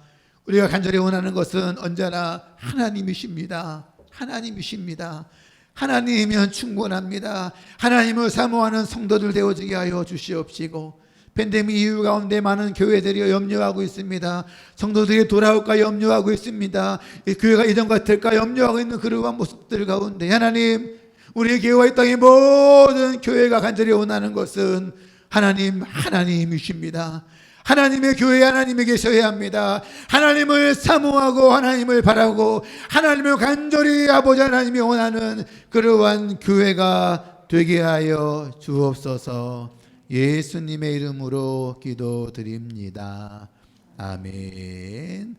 우리가 간절히 원하는 것은 언제나 하나님이십니다. 하나님이십니다. 하나님이면 충분합니다. 하나님을 사모하는 성도들 되어지게 하여 주시옵시고, 팬데믹 이후 가운데 많은 교회들이 염려하고 있습니다. 성도들이 돌아올까 염려하고 있습니다. 이 교회가 이전 같을까 염려하고 있는 그러한 모습들 가운데 하나님, 우리 교회와 이 땅의 모든 교회가 간절히 원하는 것은 하나님이십니다. 하나님의 교회에 하나님이 계셔야 합니다. 하나님을 사모하고 하나님을 바라고 하나님을 간절히 아버지 하나님이 원하는 그러한 교회가 되게 하여 주옵소서. 예수님의 이름으로 기도드립니다. 아멘.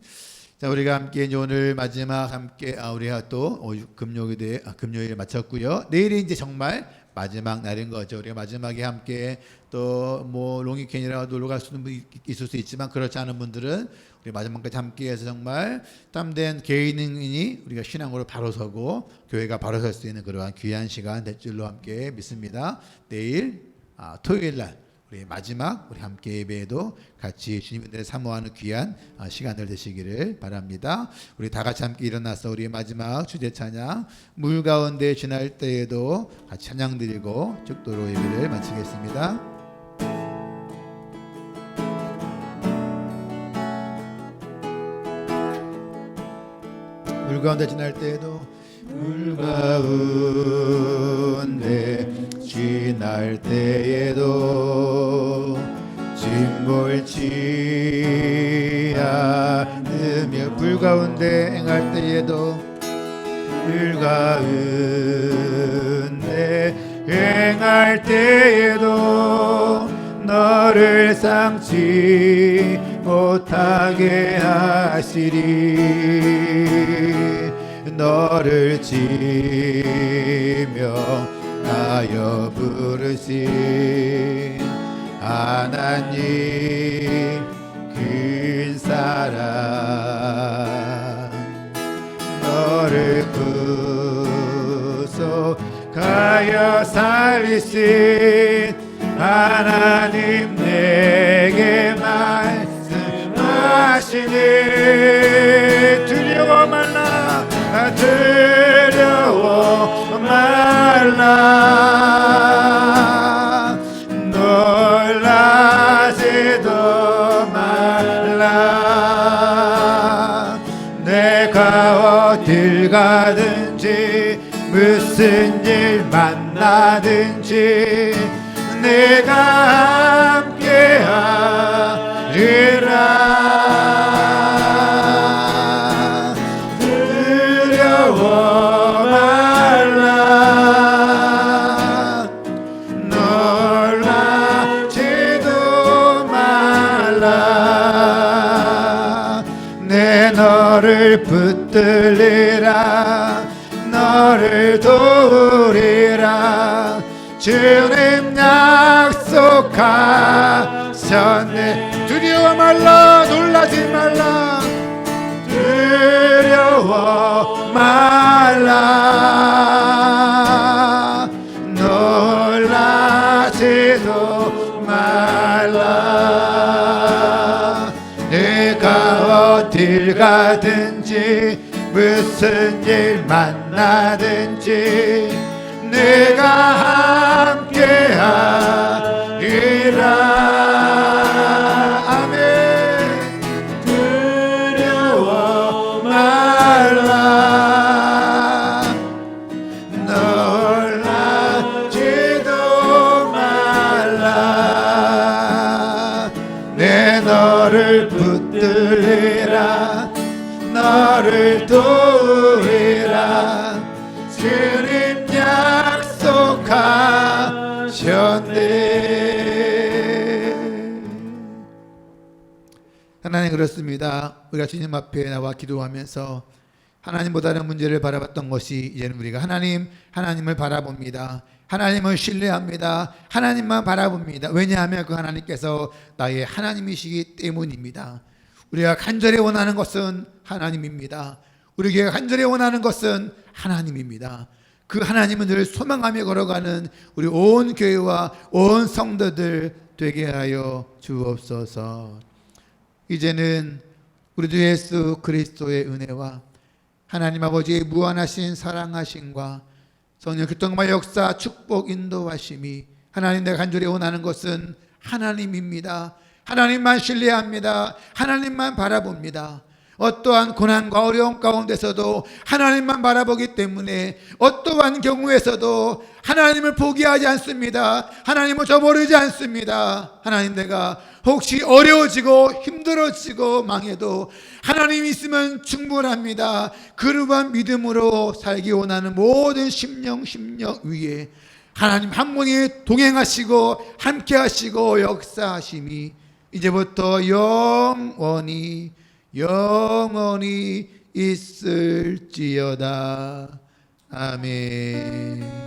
자, 우리가 함께 이제 오늘 마지막 함께 우리가 또 금요일 마쳤고요. 내일이 이제 정말 마지막 날인 거죠. 우리가 마지막에 함께 또 뭐 롱위켄이라고 놀러 갈 수는 있을 수 있지만 그렇지 않은 분들은 우리 마지막까지 함께해서 정말 땀된 개인이 우리가 신앙으로 바로 서고 교회가 바로 설 수 있는 그러한 귀한 시간 될 줄로 함께 믿습니다. 내일 토요일 날 우리 마지막 우리 함께 예배에도 같이 주님을 사모하는 귀한 시간들 되시기를 바랍니다. 우리 다 같이 함께 일어나서 우리 마지막 주제 찬양 물 가운데 지날 때에도 같이 찬양 드리고 축도로 예배를 마치겠습니다. 물 가운데 지날 때에도 물 가운데 지날 때에도 진몰치 않으며 불 가운데 행할 때에도 불 가운데 행할 때에도 너를 상치 못하게 하시리 너를 지며 하여 부르신 하나님 그 사랑 너를 구속하여 살리신 하나님 내게 말씀하시니 두려워 말라 두려워 말라 놀라지도 말라 내가 어딜 가든지 무슨 일 만나든지 내가 함께하리라 두려워 말라 놀라지도 말라 너를 붙들리라 너를 도우리라 주님 약속하셨네 두려워 말라 놀라지 말라 두려워 말라 놀라지도 말라 내가 어딜 가든지 무슨 일 만나든지 내가 함께하리라 아멘 두려워 말라 놀라지도 말라 내 너를 붙들리라 너를 도우리라 주님 약속하셨네. 하나님 그렇습니다. 우리가 주님 앞에 나와 기도하면서 하나님보다는 문제를 바라봤던 것이 이제는 우리가 하나님을 바라봅니다. 하나님을 신뢰합니다. 하나님만 바라봅니다. 왜냐하면 그 하나님께서 나의 하나님이시기 때문입니다. 우리가 간절히 원하는 것은 하나님입니다. 우리에게 간절히 원하는 것은 하나님입니다. 그 하나님은 늘 소망하며 걸어가는 우리 온 교회와 온 성도들 되게 하여 주옵소서. 이제는 우리 주 예수 그리스도의 은혜와 하나님 아버지의 무한하신 사랑하심과 성령 교통과 역사 축복 인도하심이 하나님 내가 간절히 원하는 것은 하나님입니다. 하나님만 신뢰합니다. 하나님만 바라봅니다. 어떠한 고난과 어려움 가운데서도 하나님만 바라보기 때문에 어떠한 경우에서도 하나님을 포기하지 않습니다. 하나님을 저버리지 않습니다. 하나님 내가 혹시 어려워지고 힘들어지고 망해도 하나님 있으면 충분합니다. 그러한 믿음으로 살기 원하는 모든 심령 위에 하나님 한 분이 동행하시고 함께하시고 역사하심이 이제부터 영원히 있을지어다. 아멘.